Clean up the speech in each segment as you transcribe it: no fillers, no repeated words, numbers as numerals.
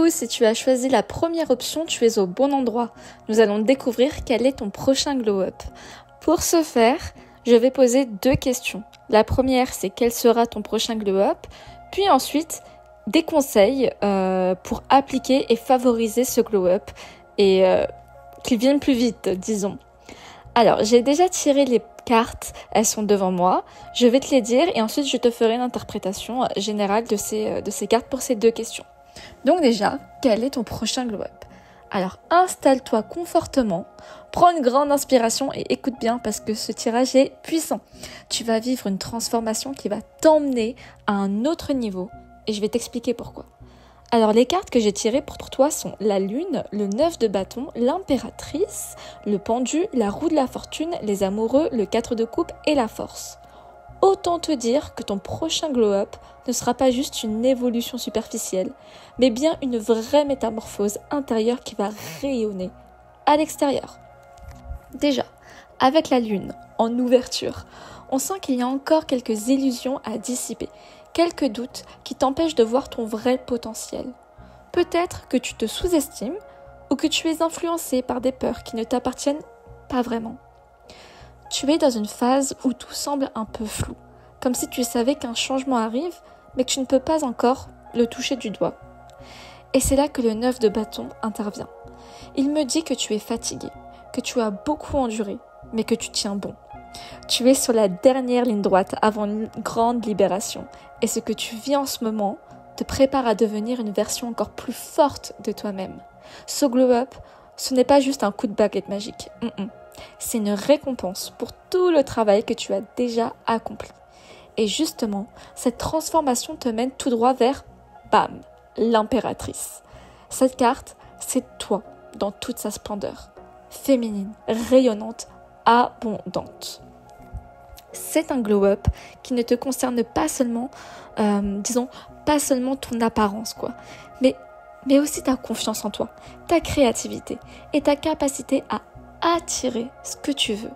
coup, si tu as choisi la première option, tu es au bon endroit. Nous allons découvrir quel est ton prochain glow-up. Pour ce faire, je vais poser 2 questions. La première, c'est quel sera ton prochain glow-up? Puis ensuite, des conseils pour appliquer et favoriser ce glow-up et qu'il vienne plus vite, disons. Alors, j'ai déjà tiré les cartes, elles sont devant moi. Je vais te les dire et ensuite je te ferai l'interprétation générale de ces cartes pour ces 2 questions. Donc déjà, quel est ton prochain glow-up? Alors, installe-toi confortablement, prends une grande inspiration et écoute bien parce que ce tirage est puissant. Tu vas vivre une transformation qui va t'emmener à un autre niveau et je vais t'expliquer pourquoi. Alors, les cartes que j'ai tirées pour toi sont la lune, le 9 de bâton, l'impératrice, le pendu, la roue de la fortune, les amoureux, le 4 de coupe et la force. Autant te dire que ton prochain glow-up ne sera pas juste une évolution superficielle, mais bien une vraie métamorphose intérieure qui va rayonner à l'extérieur. Déjà, avec la lune en ouverture, on sent qu'il y a encore quelques illusions à dissiper, quelques doutes qui t'empêchent de voir ton vrai potentiel. Peut-être que tu te sous-estimes ou que tu es influencé par des peurs qui ne t'appartiennent pas vraiment. Tu es dans une phase où tout semble un peu flou, comme si tu savais qu'un changement arrive, mais que tu ne peux pas encore le toucher du doigt. Et c'est là que le 9 de bâton intervient. Il me dit que tu es fatigué, que tu as beaucoup enduré, mais que tu tiens bon. Tu es sur la dernière ligne droite avant une grande libération, et ce que tu vis en ce moment te prépare à devenir une version encore plus forte de toi-même. Ce glow-up, ce n'est pas juste un coup de baguette magique. C'est une récompense pour tout le travail que tu as déjà accompli. Et justement, cette transformation te mène tout droit vers, bam, l'impératrice. Cette carte, c'est toi dans toute sa splendeur. Féminine, rayonnante, abondante. C'est un glow-up qui ne te concerne pas seulement, pas seulement ton apparence, mais aussi ta confiance en toi, ta créativité et ta capacité à attirer ce que tu veux.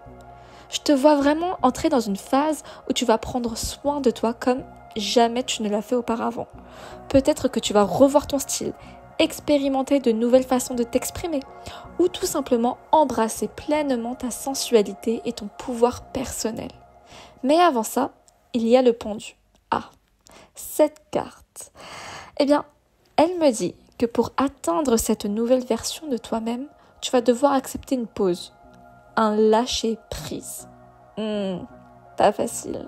Je te vois vraiment entrer dans une phase où tu vas prendre soin de toi comme jamais tu ne l'as fait auparavant. Peut-être que tu vas revoir ton style, expérimenter de nouvelles façons de t'exprimer ou tout simplement embrasser pleinement ta sensualité et ton pouvoir personnel. Mais avant ça, il y a le pendu. Cette carte. Eh bien, elle me dit que pour atteindre cette nouvelle version de toi-même, tu vas devoir accepter une pause, un lâcher-prise. Pas facile.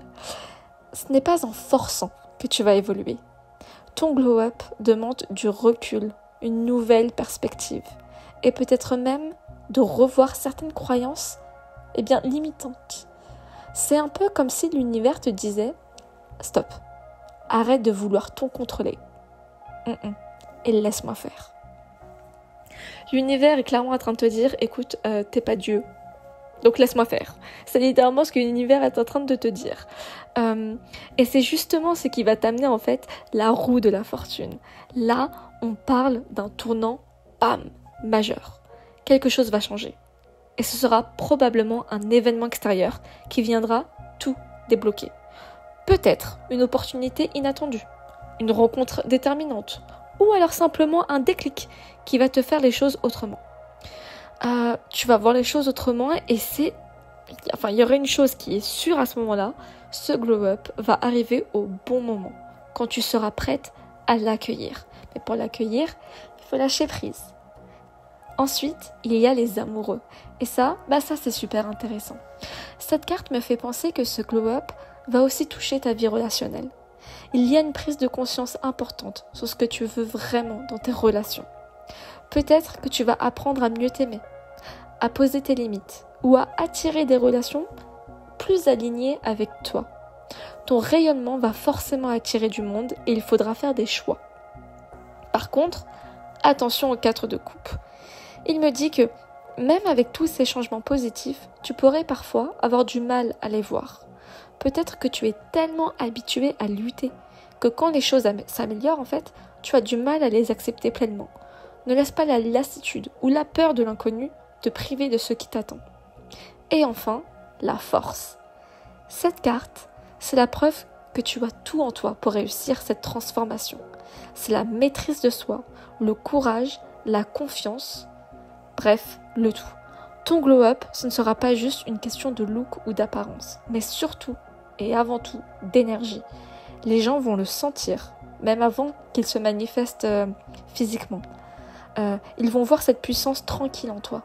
Ce n'est pas en forçant que tu vas évoluer. Ton glow-up demande du recul, une nouvelle perspective, et peut-être même de revoir certaines croyances limitantes. C'est un peu comme si l'univers te disait « Stop, arrête de vouloir tout contrôler. Et laisse-moi faire. » L'univers est clairement en train de te dire « Écoute, t'es pas Dieu, donc laisse-moi faire. » C'est littéralement ce que l'univers est en train de te dire. Et c'est justement ce qui va t'amener en fait la roue de la fortune. Là, on parle d'un tournant, majeur. Quelque chose va changer. Et ce sera probablement un événement extérieur qui viendra tout débloquer. Peut-être une opportunité inattendue, une rencontre déterminante, ou alors simplement un déclic qui va te faire les choses autrement. Tu vas voir les choses autrement et il y aurait une chose qui est sûre à ce moment-là, ce glow-up va arriver au bon moment, quand tu seras prête à l'accueillir. Mais pour l'accueillir, il faut lâcher prise. Ensuite, il y a les amoureux. Et ça c'est super intéressant. Cette carte me fait penser que ce glow-up va aussi toucher ta vie relationnelle. Il y a une prise de conscience importante sur ce que tu veux vraiment dans tes relations. Peut-être que tu vas apprendre à mieux t'aimer, à poser tes limites ou à attirer des relations plus alignées avec toi. Ton rayonnement va forcément attirer du monde et il faudra faire des choix. Par contre, attention aux 4 de coupe. Il me dit que même avec tous ces changements positifs, tu pourrais parfois avoir du mal à les voir. Peut-être que tu es tellement habitué à lutter que quand les choses s'améliorent, en fait, tu as du mal à les accepter pleinement. Ne laisse pas la lassitude ou la peur de l'inconnu te priver de ce qui t'attend. Et enfin, la force. Cette carte, c'est la preuve que tu as tout en toi pour réussir cette transformation. C'est la maîtrise de soi, le courage, la confiance, bref, le tout. Ton glow-up, ce ne sera pas juste une question de look ou d'apparence, mais surtout et avant tout d'énergie. Les gens vont le sentir, même avant qu'il se manifeste physiquement. Ils vont voir cette puissance tranquille en toi.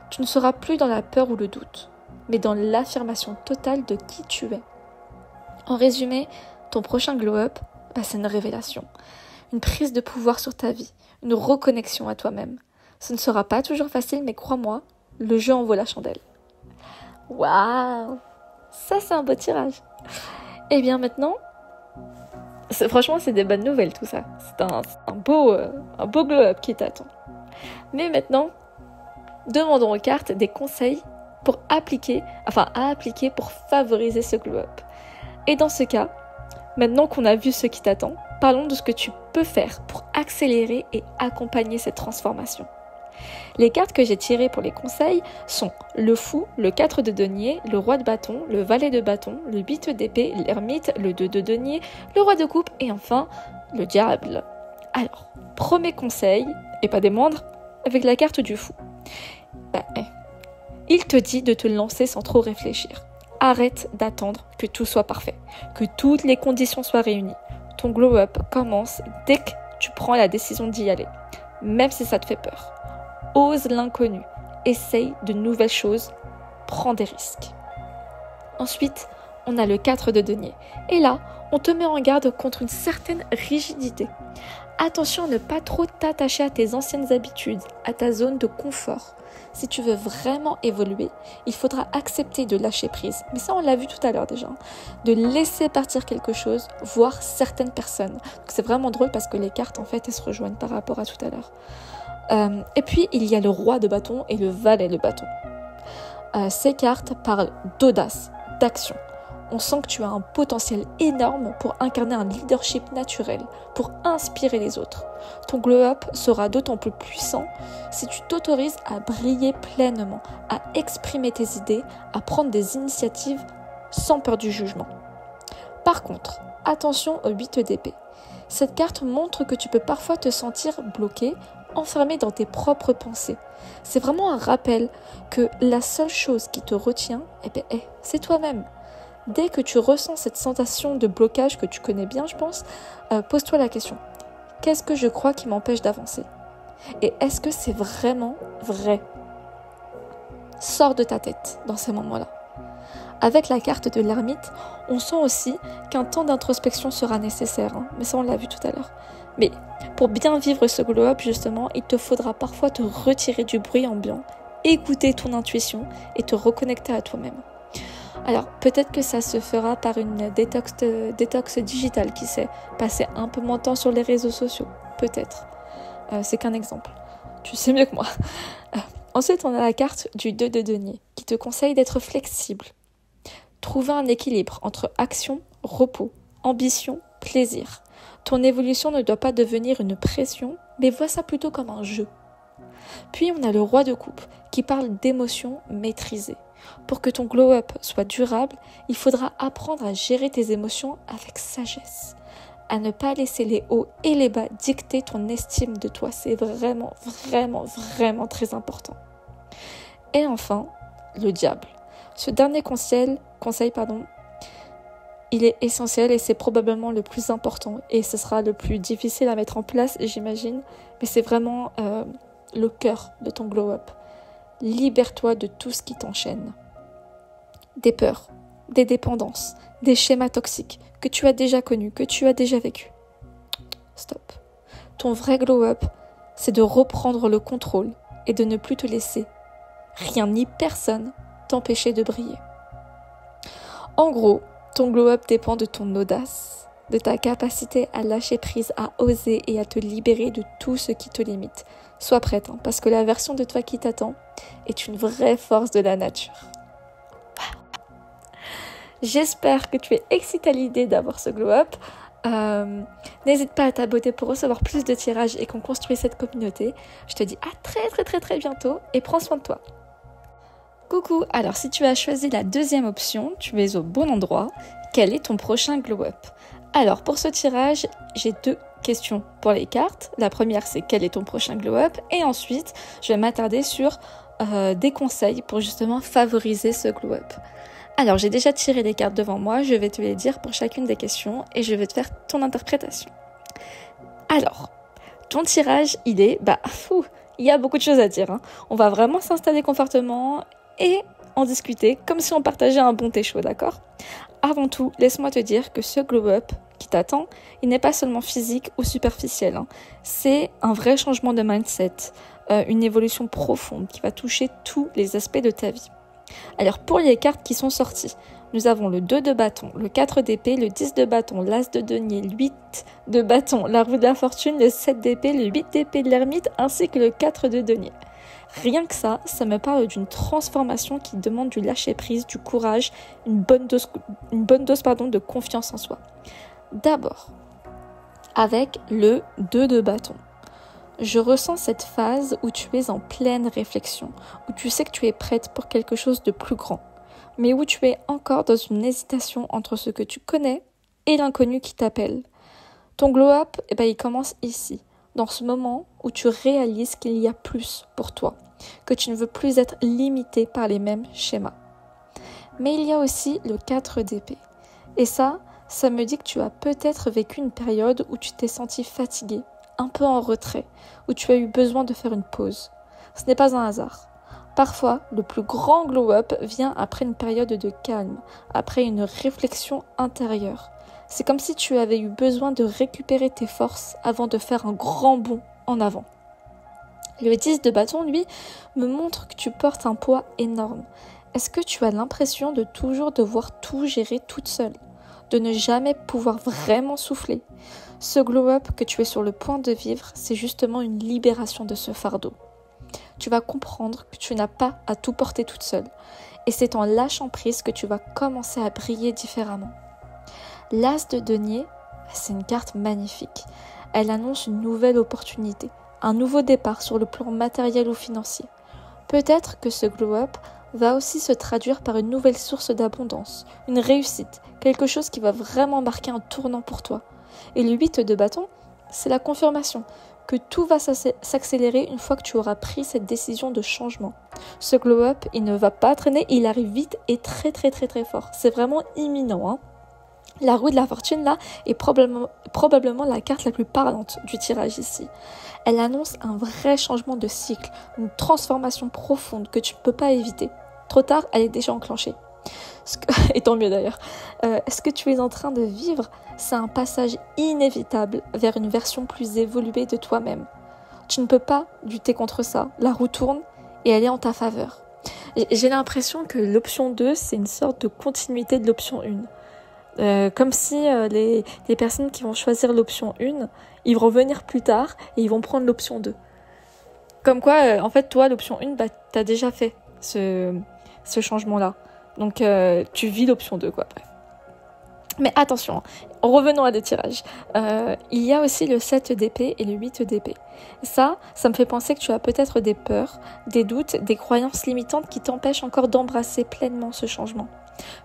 Tu ne seras plus dans la peur ou le doute, mais dans l'affirmation totale de qui tu es. En résumé, ton prochain glow-up, c'est une révélation, une prise de pouvoir sur ta vie, une reconnexion à toi-même. Ce ne sera pas toujours facile, mais crois-moi, le jeu en vaut la chandelle. Waouh! Ça, c'est un beau tirage. Et bien maintenant, franchement, c'est des bonnes nouvelles tout ça. C'est un beau glow-up qui t'attend. Mais maintenant, demandons aux cartes des conseils à appliquer pour favoriser ce glow-up. Et dans ce cas, maintenant qu'on a vu ce qui t'attend, parlons de ce que tu peux faire pour accélérer et accompagner cette transformation. Les cartes que j'ai tirées pour les conseils sont le fou, le 4 de denier, le roi de bâton, le valet de bâton, le 8 d'épée, l'ermite, le 2 de denier, le roi de coupe et enfin le diable. Alors, premier conseil, et pas des moindres, avec la carte du fou. Il te dit de te lancer sans trop réfléchir. Arrête d'attendre que tout soit parfait, que toutes les conditions soient réunies. Ton glow-up commence dès que tu prends la décision d'y aller, même si ça te fait peur. Ose l'inconnu, essaye de nouvelles choses, prends des risques. Ensuite, on a le 4 de denier. Et là, on te met en garde contre une certaine rigidité. Attention à ne pas trop t'attacher à tes anciennes habitudes, à ta zone de confort. Si tu veux vraiment évoluer, il faudra accepter de lâcher prise. Mais ça, on l'a vu tout à l'heure déjà. De laisser partir quelque chose, voire certaines personnes. Donc, c'est vraiment drôle parce que les cartes, en fait, elles se rejoignent par rapport à tout à l'heure. Et puis, il y a le roi de bâton et le valet de bâton. Ces cartes parlent d'audace, d'action. On sent que tu as un potentiel énorme pour incarner un leadership naturel, pour inspirer les autres. Ton glow-up sera d'autant plus puissant si tu t'autorises à briller pleinement, à exprimer tes idées, à prendre des initiatives sans peur du jugement. Par contre, attention au 8 d'épée. Cette carte montre que tu peux parfois te sentir bloqué, enfermé dans tes propres pensées. C'est vraiment un rappel que la seule chose qui te retient, c'est toi-même. Dès que tu ressens cette sensation de blocage que tu connais bien, je pense, pose-toi la question. Qu'est-ce que je crois qui m'empêche d'avancer ? Et est-ce que c'est vraiment vrai ? Sors de ta tête dans ces moments-là. Avec la carte de l'ermite, on sent aussi qu'un temps d'introspection sera nécessaire. Mais ça, on l'a vu tout à l'heure. Mais pour bien vivre ce glow-up, justement, il te faudra parfois te retirer du bruit ambiant, écouter ton intuition et te reconnecter à toi-même. Alors, peut-être que ça se fera par une détox digitale, qui sait, passer un peu moins de temps sur les réseaux sociaux, peut-être. C'est qu'un exemple. Tu sais mieux que moi. Ensuite, on a la carte du 2 de denier, qui te conseille d'être flexible. Trouver un équilibre entre action, repos, ambition, plaisir. Ton évolution ne doit pas devenir une pression, mais vois ça plutôt comme un jeu. Puis, on a le roi de coupe, qui parle d'émotions maîtrisées. Pour que ton glow-up soit durable, il faudra apprendre à gérer tes émotions avec sagesse, à ne pas laisser les hauts et les bas dicter ton estime de toi. C'est vraiment, vraiment, vraiment très important. Et enfin, le diable. Ce dernier conseil, il est essentiel et c'est probablement le plus important et ce sera le plus difficile à mettre en place, j'imagine, mais c'est vraiment le cœur de ton glow-up. Libère-toi de tout ce qui t'enchaîne. Des peurs, des dépendances, des schémas toxiques que tu as déjà connus, que tu as déjà vécus. Stop. Ton vrai glow-up, c'est de reprendre le contrôle et de ne plus te laisser rien ni personne t'empêcher de briller. En gros, ton glow-up dépend de ton audace, de ta capacité à lâcher prise, à oser et à te libérer de tout ce qui te limite. Sois prête, parce que la version de toi qui t'attend est une vraie force de la nature. J'espère que tu es excitée à l'idée d'avoir ce glow-up. N'hésite pas à t'abonner pour recevoir plus de tirages et qu'on construise cette communauté. Je te dis à très très très très bientôt et prends soin de toi. Coucou, alors si tu as choisi la deuxième option, tu es au bon endroit. Quel est ton prochain glow-up? Alors pour ce tirage, j'ai deux questions pour les cartes. La première c'est quel est ton prochain glow-up? Et ensuite, je vais m'attarder sur des conseils pour justement favoriser ce glow-up. Alors j'ai déjà tiré les cartes devant moi, je vais te les dire pour chacune des questions et je vais te faire ton interprétation. Alors, ton tirage, il est, il y a beaucoup de choses à dire. On va vraiment s'installer confortablement et en discuter comme si on partageait un bon thé chaud, d'accord? Avant tout, laisse-moi te dire que ce glow-up qui t'attend, il n'est pas seulement physique ou superficiel. C'est un vrai changement de mindset, une évolution profonde qui va toucher tous les aspects de ta vie. Alors pour les cartes qui sont sorties, nous avons le 2 de bâton, le 4 d'épée, le 10 de bâton, l'as de denier, le 8 de bâton, la roue de la fortune, le 7 d'épée, le 8 d'épée de l'ermite ainsi que le 4 de denier. Rien que ça me parle d'une transformation qui demande du lâcher-prise, du courage, une bonne dose de confiance en soi. D'abord, avec le 2 de bâton. Je ressens cette phase où tu es en pleine réflexion, où tu sais que tu es prête pour quelque chose de plus grand, mais où tu es encore dans une hésitation entre ce que tu connais et l'inconnu qui t'appelle. Ton glow-up, il commence ici, dans ce moment où tu réalises qu'il y a plus pour toi, que tu ne veux plus être limité par les mêmes schémas. Mais il y a aussi le 4 d'épée. Et ça me dit que tu as peut-être vécu une période où tu t'es senti fatigué, un peu en retrait, où tu as eu besoin de faire une pause. Ce n'est pas un hasard. Parfois, le plus grand glow-up vient après une période de calme, après une réflexion intérieure. C'est comme si tu avais eu besoin de récupérer tes forces avant de faire un grand bond en avant. Le 10 de bâton, lui, me montre que tu portes un poids énorme. Est-ce que tu as l'impression de toujours devoir tout gérer toute seule, de ne jamais pouvoir vraiment souffler? Ce glow-up que tu es sur le point de vivre, c'est justement une libération de ce fardeau. Tu vas comprendre que tu n'as pas à tout porter toute seule. Et c'est en lâchant prise que tu vas commencer à briller différemment. L'as de denier, c'est une carte magnifique. Elle annonce une nouvelle opportunité, un nouveau départ sur le plan matériel ou financier. Peut-être que ce glow-up va aussi se traduire par une nouvelle source d'abondance, une réussite, quelque chose qui va vraiment marquer un tournant pour toi. Et le 8 de bâton, c'est la confirmation que tout va s'accélérer une fois que tu auras pris cette décision de changement. Ce glow-up, il ne va pas traîner, il arrive vite et très très très très fort. C'est vraiment imminent. La roue de la fortune, là, est probablement la carte la plus parlante du tirage ici. Elle annonce un vrai changement de cycle, une transformation profonde que tu ne peux pas éviter. Trop tard, elle est déjà enclenchée. Et tant mieux d'ailleurs. Ce que tu es en train de vivre, c'est un passage inévitable vers une version plus évoluée de toi-même. Tu ne peux pas lutter contre ça. La roue tourne et elle est en ta faveur. J'ai l'impression que l'option 2, c'est une sorte de continuité de l'option 1. Comme si les personnes qui vont choisir l'option 1, ils vont revenir plus tard et ils vont prendre l'option 2. Comme quoi, en fait, toi, l'option 1, t'as déjà fait ce changement-là. Donc, tu vis l'option 2, quoi. Bref. Mais attention, revenons à des tirages. Il y a aussi le 7 d'épée et le 8 d'épée. Ça me fait penser que tu as peut-être des peurs, des doutes, des croyances limitantes qui t'empêchent encore d'embrasser pleinement ce changement.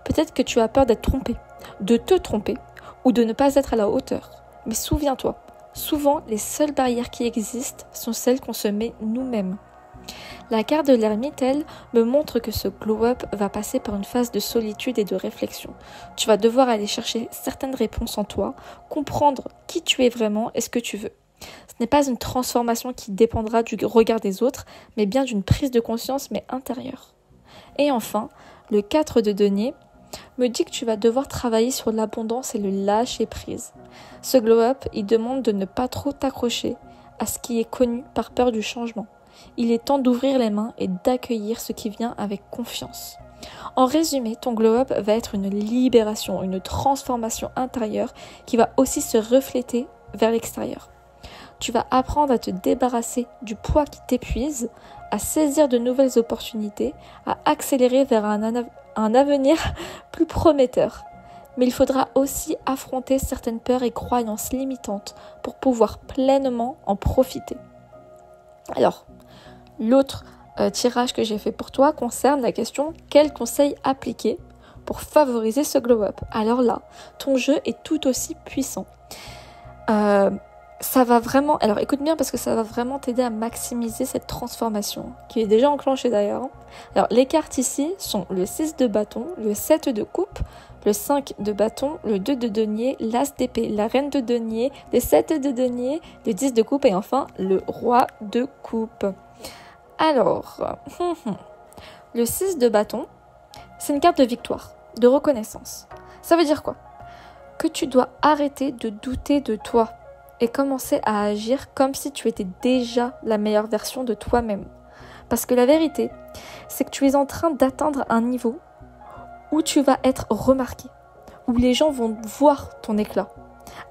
Peut-être que tu as peur d'être trompé, de te tromper ou de ne pas être à la hauteur. Mais souviens-toi, souvent les seules barrières qui existent sont celles qu'on se met nous-mêmes. La carte de l'ermite, elle, me montre que ce glow-up va passer par une phase de solitude et de réflexion. Tu vas devoir aller chercher certaines réponses en toi, comprendre qui tu es vraiment et ce que tu veux. Ce n'est pas une transformation qui dépendra du regard des autres, mais bien d'une prise de conscience, mais intérieure. Et enfin, le 4 de denier me dit que tu vas devoir travailler sur l'abondance et le lâcher-prise. Ce glow-up, il demande de ne pas trop t'accrocher à ce qui est connu par peur du changement. Il est temps d'ouvrir les mains et d'accueillir ce qui vient avec confiance. En résumé, ton glow-up va être une libération, une transformation intérieure qui va aussi se refléter vers l'extérieur. Tu vas apprendre à te débarrasser du poids qui t'épuise, à saisir de nouvelles opportunités, à accélérer vers un avenir plus prometteur. Mais il faudra aussi affronter certaines peurs et croyances limitantes pour pouvoir pleinement en profiter. Alors, l'autre tirage que j'ai fait pour toi concerne la question « Quel conseil appliquer pour favoriser ce glow-up ?» Alors là, ton jeu est tout aussi puissant. Ça va vraiment... Alors écoute bien parce que ça va vraiment t'aider à maximiser cette transformation, qui est déjà enclenchée d'ailleurs. Alors les cartes ici sont le 6 de bâton, le 7 de coupe, le 5 de bâton, le 2 de denier, l'as d'épée, la reine de denier, le 7 de denier, le 10 de coupe et enfin le roi de coupe. Alors, le 6 de bâton, c'est une carte de victoire, de reconnaissance. Ça veut dire quoi? Que tu dois arrêter de douter de toi et commencer à agir comme si tu étais déjà la meilleure version de toi-même. Parce que la vérité, c'est que tu es en train d'atteindre un niveau où tu vas être remarqué, où les gens vont voir ton éclat.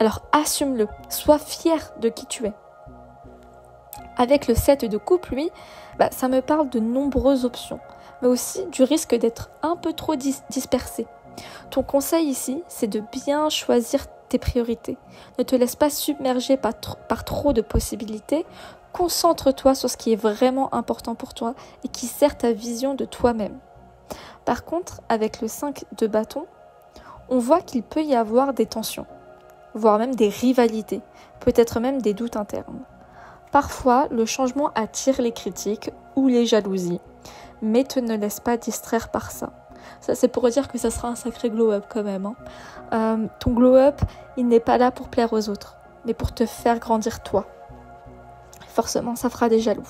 Alors assume-le, sois fier de qui tu es. Avec le 7 de coupe, lui, ça me parle de nombreuses options, mais aussi du risque d'être un peu trop dispersé. Ton conseil ici, c'est de bien choisir tes priorités. Ne te laisse pas submerger par trop de possibilités. Concentre-toi sur ce qui est vraiment important pour toi et qui sert ta vision de toi-même. Par contre, avec le 5 de bâton, on voit qu'il peut y avoir des tensions, voire même des rivalités, peut-être même des doutes internes. Parfois, le changement attire les critiques ou les jalousies, mais ne laisse pas distraire par ça. Ça, c'est pour dire que ça sera un sacré glow-up quand même. Ton glow-up, il n'est pas là pour plaire aux autres, mais pour te faire grandir toi. Forcément, ça fera des jaloux.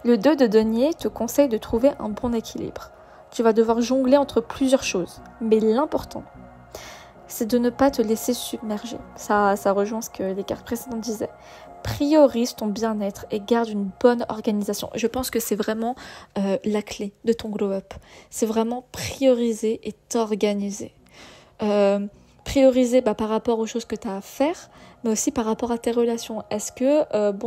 Le 2 de denier te conseille de trouver un bon équilibre. Tu vas devoir jongler entre plusieurs choses, mais l'important, c'est de ne pas te laisser submerger. Ça rejoint ce que les cartes précédentes disaient. Priorise ton bien-être et garde une bonne organisation. Je pense que c'est vraiment la clé de ton glow-up. C'est vraiment prioriser et t'organiser. Prioriser par rapport aux choses que tu as à faire, mais aussi par rapport à tes relations. Est-ce que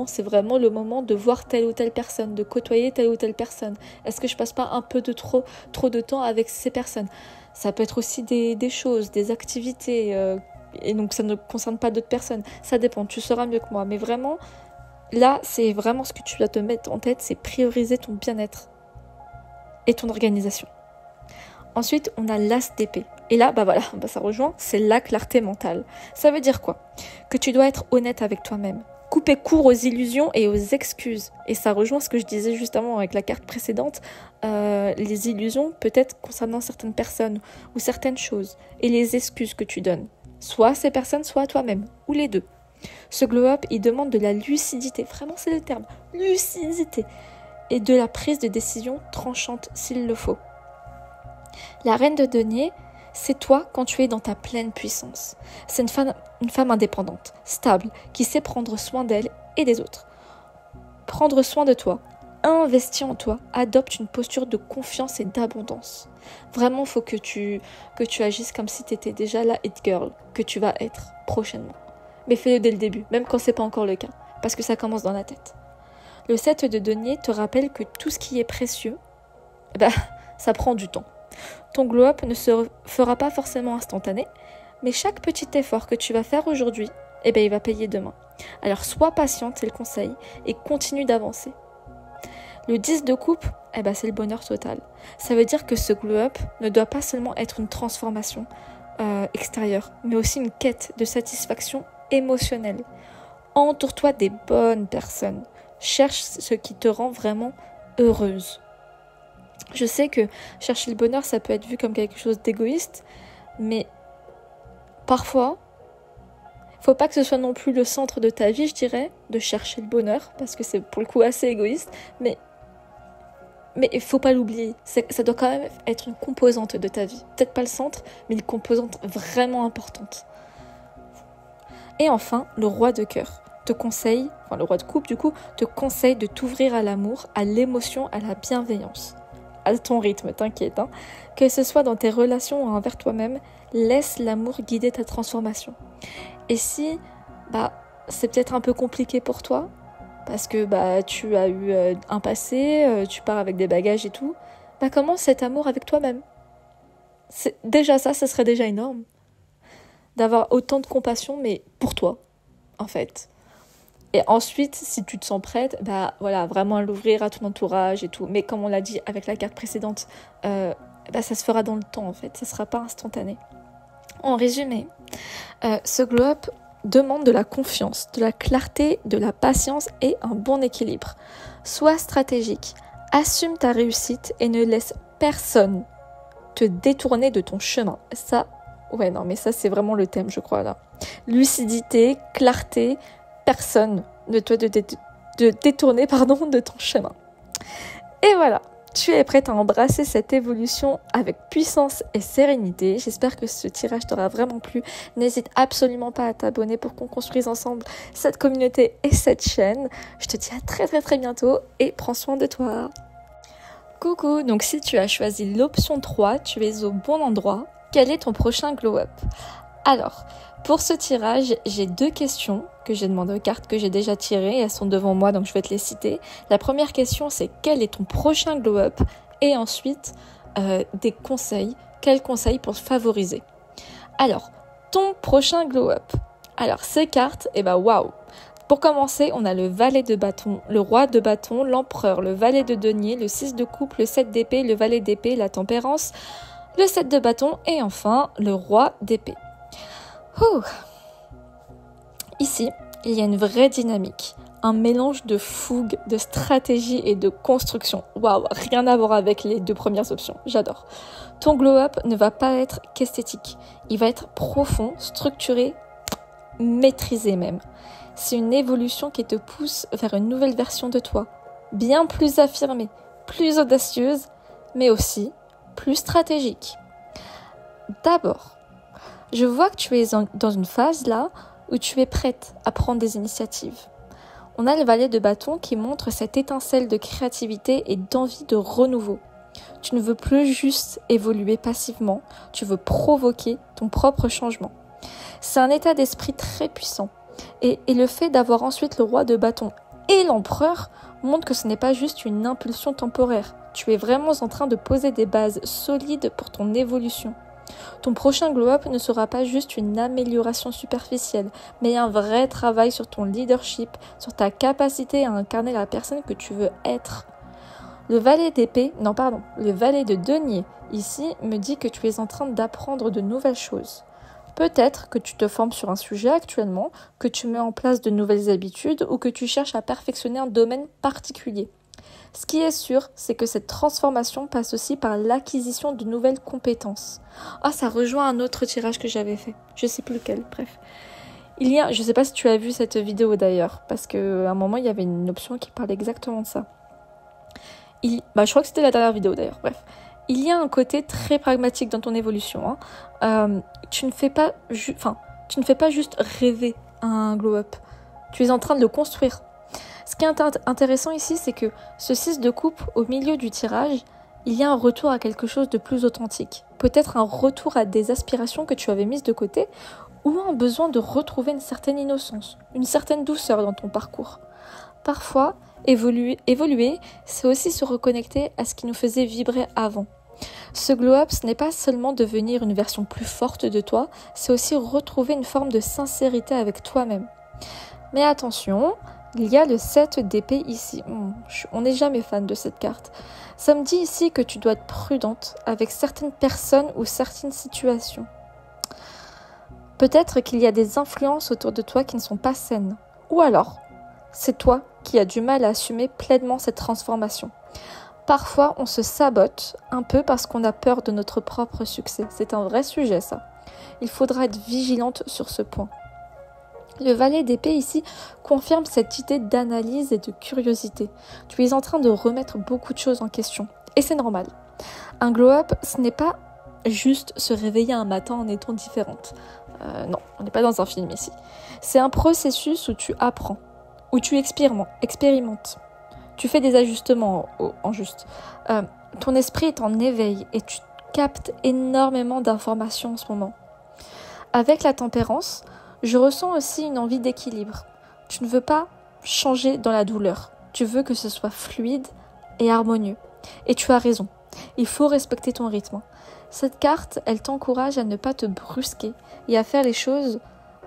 c'est vraiment le moment de voir telle ou telle personne, de côtoyer telle ou telle personne? Est-ce que je passe pas un peu de trop de temps avec ces personnes? Ça peut être aussi des choses, des activités, et donc ça ne concerne pas d'autres personnes. Ça dépend, tu sauras mieux que moi. Mais vraiment, là, c'est vraiment ce que tu dois te mettre en tête, c'est prioriser ton bien-être et ton organisation. Ensuite, on a l'as d'épée. Et là, ça rejoint, c'est la clarté mentale. Ça veut dire quoi? Que tu dois être honnête avec toi-même. Couper court aux illusions et aux excuses. Et ça rejoint ce que je disais juste avant avec la carte précédente. Les illusions, peut-être concernant certaines personnes ou certaines choses. Et les excuses que tu donnes. Soit à ces personnes, soit à toi-même. Ou les deux. Ce glow-up, il demande de la lucidité. Vraiment, c'est le terme. Lucidité. Et de la prise de décision tranchante s'il le faut. La reine de denier, c'est toi quand tu es dans ta pleine puissance. C'est une femme indépendante, stable, qui sait prendre soin d'elle et des autres. Prendre soin de toi, investir en toi, adopte une posture de confiance et d'abondance. Vraiment, il faut que tu agisses comme si tu étais déjà la hit girl, que tu vas être prochainement. Mais fais-le dès le début, même quand ce n'est pas encore le cas, parce que ça commence dans la tête. Le 7 de denier te rappelle que tout ce qui est précieux, ça prend du temps. Ton glow-up ne se fera pas forcément instantané, mais chaque petit effort que tu vas faire aujourd'hui, il va payer demain. Alors sois patiente, c'est le conseil, et continue d'avancer. Le 10 de coupe, c'est le bonheur total. Ça veut dire que ce glow-up ne doit pas seulement être une transformation extérieure, mais aussi une quête de satisfaction émotionnelle. Entoure-toi des bonnes personnes. Cherche ce qui te rend vraiment heureuse. Je sais que chercher le bonheur, ça peut être vu comme quelque chose d'égoïste, mais parfois, il ne faut pas que ce soit non plus le centre de ta vie, je dirais, de chercher le bonheur, parce que c'est pour le coup assez égoïste, mais il ne faut pas l'oublier, ça doit quand même être une composante de ta vie. Peut-être pas le centre, mais une composante vraiment importante. Et enfin, le roi de cœur le roi de coupe du coup, te conseille de t'ouvrir à l'amour, à l'émotion, à la bienveillance. À ton rythme, t'inquiète. Que ce soit dans tes relations ou envers toi-même, laisse l'amour guider ta transformation. Et si c'est peut-être un peu compliqué pour toi, parce que tu as eu un passé, tu pars avec des bagages et tout, commence cet amour avec toi-même. Déjà ça serait déjà énorme. D'avoir autant de compassion, mais pour toi, en fait. Et ensuite, si tu te sens prête, bah voilà, vraiment l'ouvrir à ton entourage et tout. Mais comme on l'a dit avec la carte précédente, bah ça se fera dans le temps en fait, ça sera pas instantané. En résumé, ce glow-up demande de la confiance, de la clarté, de la patience et un bon équilibre. Sois stratégique, assume ta réussite et ne laisse personne te détourner de ton chemin. Ça, ouais non mais ça c'est vraiment le thème je crois là. Lucidité, clarté, personne ne te détourner de ton chemin. Et voilà, tu es prête à embrasser cette évolution avec puissance et sérénité. J'espère que ce tirage t'aura vraiment plu. N'hésite absolument pas à t'abonner pour qu'on construise ensemble cette communauté et cette chaîne. Je te dis à très très très bientôt et prends soin de toi. Coucou, donc si tu as choisi l'option 3, tu es au bon endroit. Quel est ton prochain glow-up ? Alors, pour ce tirage, j'ai 2 questions que j'ai demandé aux cartes que j'ai déjà tirées. Elles sont devant moi, donc je vais te les citer. La première question, c'est quel est ton prochain glow-up ? Et ensuite, des conseils. Quels conseils pour te favoriser ? Alors, ton prochain glow-up. Alors, ces cartes, waouh ! Pour commencer, on a le valet de bâton, le roi de bâton, l'empereur, le valet de denier, le 6 de coupe, le 7 d'épée, le valet d'épée, la tempérance, le 7 de bâton et enfin le roi d'épée. Ici, il y a une vraie dynamique, un mélange de fougue, de stratégie et de construction. Waouh, rien à voir avec les 2 premières options, j'adore. Ton glow-up ne va pas être qu'esthétique, il va être profond, structuré, maîtrisé même. C'est une évolution qui te pousse vers une nouvelle version de toi, bien plus affirmée, plus audacieuse, mais aussi plus stratégique. D'abord, je vois que tu es dans une phase là où tu es prête à prendre des initiatives. On a le valet de bâton qui montre cette étincelle de créativité et d'envie de renouveau. Tu ne veux plus juste évoluer passivement, tu veux provoquer ton propre changement. C'est un état d'esprit très puissant. Et le fait d'avoir ensuite le roi de bâton et l'empereur montre que ce n'est pas juste une impulsion temporaire. Tu es vraiment en train de poser des bases solides pour ton évolution. Ton prochain glow-up ne sera pas juste une amélioration superficielle, mais un vrai travail sur ton leadership, sur ta capacité à incarner la personne que tu veux être. Le valet de denier, ici, me dit que tu es en train d'apprendre de nouvelles choses. Peut-être que tu te formes sur un sujet actuellement, que tu mets en place de nouvelles habitudes ou que tu cherches à perfectionner un domaine particulier. Ce qui est sûr, c'est que cette transformation passe aussi par l'acquisition de nouvelles compétences. Ça rejoint un autre tirage que j'avais fait. Je sais plus lequel, bref. Je sais pas si tu as vu cette vidéo d'ailleurs, parce qu'à un moment, il y avait une option qui parlait exactement de ça. Je crois que c'était la dernière vidéo d'ailleurs, bref. Il y a un côté très pragmatique dans ton évolution. Tu ne fais pas juste rêver un glow-up. Tu es en train de le construire. Ce qui est intéressant ici, c'est que ce 6 de coupe, au milieu du tirage, il y a un retour à quelque chose de plus authentique. Peut-être un retour à des aspirations que tu avais mises de côté ou un besoin de retrouver une certaine innocence, une certaine douceur dans ton parcours. Parfois, évoluer, c'est aussi se reconnecter à ce qui nous faisait vibrer avant. Ce glow-up, ce n'est pas seulement devenir une version plus forte de toi, c'est aussi retrouver une forme de sincérité avec toi-même. Mais attention, il y a le 7 d'épée ici. On n'est jamais fan de cette carte. Ça me dit ici que tu dois être prudente avec certaines personnes ou certaines situations. Peut-être qu'il y a des influences autour de toi qui ne sont pas saines. Ou alors, c'est toi qui as du mal à assumer pleinement cette transformation. Parfois, on se sabote un peu parce qu'on a peur de notre propre succès. C'est un vrai sujet, ça. Il faudra être vigilante sur ce point. Le valet d'épée ici confirme cette idée d'analyse et de curiosité. Tu es en train de remettre beaucoup de choses en question. Et c'est normal. Un glow-up, ce n'est pas juste se réveiller un matin en étant différente. Non, on n'est pas dans un film ici. C'est un processus où tu apprends, où tu expérimentes. Tu fais des ajustements en juste. Ton esprit est en éveil et tu captes énormément d'informations en ce moment. Avec la tempérance, je ressens aussi une envie d'équilibre. Tu ne veux pas changer dans la douleur. Tu veux que ce soit fluide et harmonieux. Et tu as raison. Il faut respecter ton rythme. Cette carte, elle t'encourage à ne pas te brusquer et à faire les choses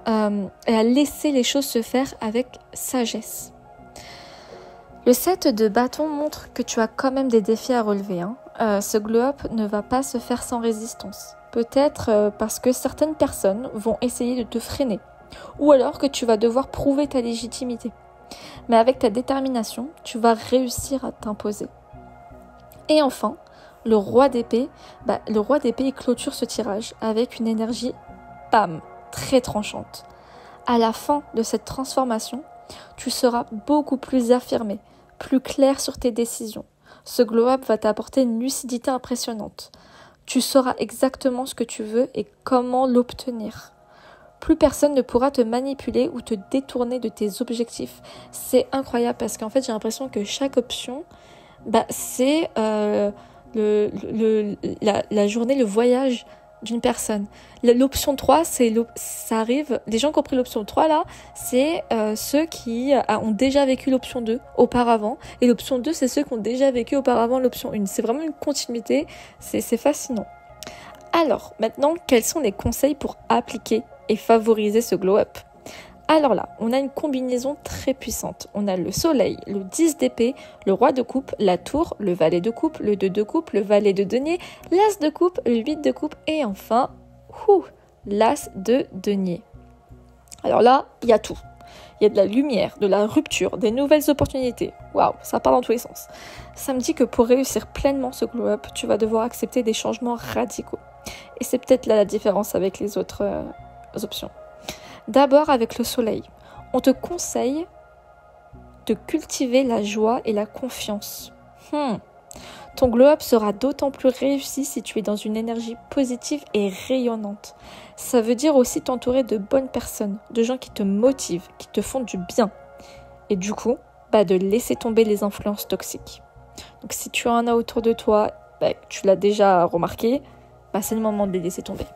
et à laisser les choses se faire avec sagesse. Le 7 de bâton montre que tu as quand même des défis à relever. Ce glow-up ne va pas se faire sans résistance. Peut-être parce que certaines personnes vont essayer de te freiner. Ou alors que tu vas devoir prouver ta légitimité. Mais avec ta détermination, tu vas réussir à t'imposer. Et enfin, le roi d'épée, il clôture ce tirage avec une énergie, bam, très tranchante. À la fin de cette transformation, tu seras beaucoup plus affirmé, plus clair sur tes décisions. Ce glow-up va t'apporter une lucidité impressionnante. Tu sauras exactement ce que tu veux et comment l'obtenir. Plus personne ne pourra te manipuler ou te détourner de tes objectifs. C'est incroyable parce qu'en fait, j'ai l'impression que chaque option, c'est la journée, le voyage d'une personne. L'option 3, ça arrive, les gens qui ont pris l'option 3 là, c'est ceux qui ont déjà vécu l'option 2 auparavant, et l'option 2, c'est ceux qui ont déjà vécu auparavant l'option 1. C'est vraiment une continuité, c'est fascinant. Alors, maintenant, quels sont les conseils pour appliquer et favoriser ce glow-up ? Alors là, on a une combinaison très puissante. On a le soleil, le 10 d'épée, le roi de coupe, la tour, le valet de coupe, le 2 de coupe, le valet de denier, l'as de coupe, le 8 de coupe et enfin, l'as de denier. Alors là, il y a tout. Il y a de la lumière, de la rupture, des nouvelles opportunités. Waouh, ça part dans tous les sens. Ça me dit que pour réussir pleinement ce glow-up, tu vas devoir accepter des changements radicaux. Et c'est peut-être là la différence avec les autres options. D'abord avec le soleil, on te conseille de cultiver la joie et la confiance. Ton glow-up sera d'autant plus réussi si tu es dans une énergie positive et rayonnante. Ça veut dire aussi t'entourer de bonnes personnes, de gens qui te motivent, qui te font du bien. Et du coup, de laisser tomber les influences toxiques. Donc si tu en as autour de toi, tu l'as déjà remarqué, c'est le moment de les laisser tomber.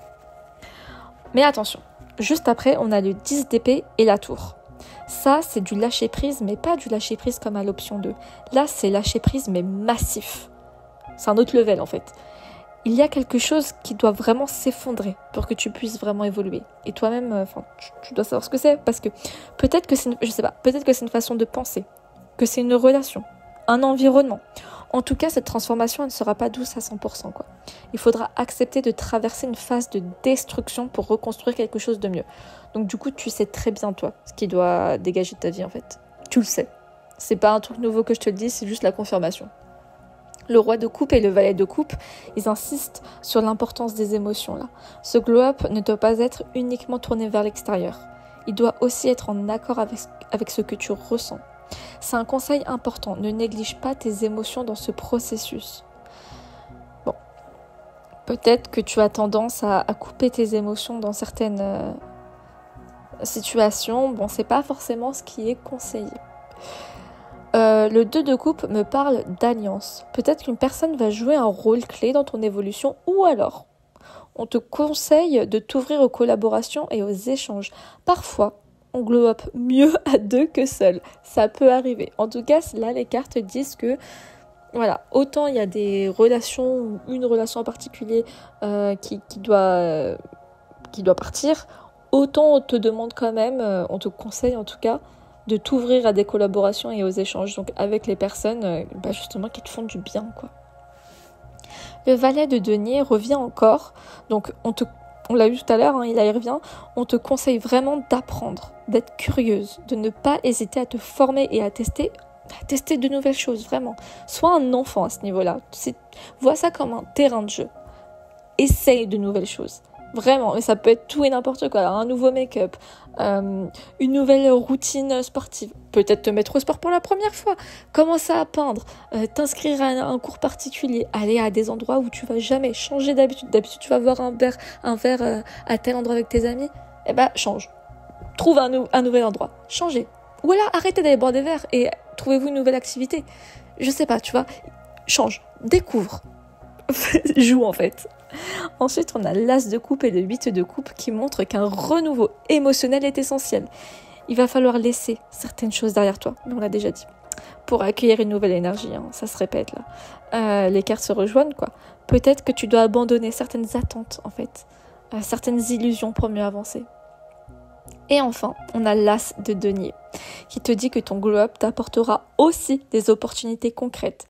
Mais attention, juste après, on a le 10 d'épée et la tour. Ça, c'est du lâcher-prise, mais pas du lâcher-prise comme à l'option 2. Là, c'est lâcher-prise, mais massif. C'est un autre level, en fait. Il y a quelque chose qui doit vraiment s'effondrer pour que tu puisses vraiment évoluer. Et toi-même, tu dois savoir ce que c'est, parce que peut-être que c'est une façon de penser, que c'est une relation, un environnement. En tout cas, cette transformation, elle ne sera pas douce à 100%, quoi. Il faudra accepter de traverser une phase de destruction pour reconstruire quelque chose de mieux. Donc du coup, tu sais très bien, toi, ce qui doit dégager de ta vie, en fait. Tu le sais. C'est pas un truc nouveau que je te le dis, c'est juste la confirmation. Le roi de coupe et le valet de coupe, ils insistent sur l'importance des émotions, là. Ce glow-up ne doit pas être uniquement tourné vers l'extérieur. Il doit aussi être en accord avec ce que tu ressens. C'est un conseil important, ne néglige pas tes émotions dans ce processus. Bon, peut-être que tu as tendance à couper tes émotions dans certaines situations. Bon, c'est pas forcément ce qui est conseillé. Le 2 de coupe me parle d'alliance. Peut-être qu'une personne va jouer un rôle clé dans ton évolution, ou alors on te conseille de t'ouvrir aux collaborations et aux échanges. Parfois, on glow up mieux à deux que seul. Ça peut arriver. En tout cas, là, les cartes disent que, voilà, autant il y a des relations, ou une relation en particulier qui doit partir, autant on te demande quand même, on te conseille en tout cas, de t'ouvrir à des collaborations et aux échanges. Donc avec les personnes, justement, qui te font du bien, quoi. Le valet de denier revient encore. Donc on l'a vu tout à l'heure, il y revient. On te conseille vraiment d'apprendre, d'être curieuse, de ne pas hésiter à te former et à tester de nouvelles choses, vraiment. Sois un enfant à ce niveau-là. Vois ça comme un terrain de jeu. Essaye de nouvelles choses. Vraiment, et ça peut être tout et n'importe quoi. Un nouveau make-up, une nouvelle routine sportive. Peut-être te mettre au sport pour la première fois. Commencer à peindre, t'inscrire à un cours particulier, aller à des endroits où tu vas jamais changer d'habitude. D'habitude, tu vas voir un verre à tel endroit avec tes amis. Change. Trouve un nouvel endroit. Changez. Ou alors, arrêtez d'aller boire des verres et trouvez-vous une nouvelle activité. Je sais pas, tu vois. Change. Découvre. Joue, en fait. Ensuite, on a l'as de coupe et le 8 de coupe qui montrent qu'un renouveau émotionnel est essentiel. Il va falloir laisser certaines choses derrière toi, mais on l'a déjà dit, pour accueillir une nouvelle énergie, ça se répète là. Les cartes se rejoignent, quoi. Peut-être que tu dois abandonner certaines attentes, en fait, certaines illusions pour mieux avancer. Et enfin, on a l'as de denier qui te dit que ton glow up t'apportera aussi des opportunités concrètes.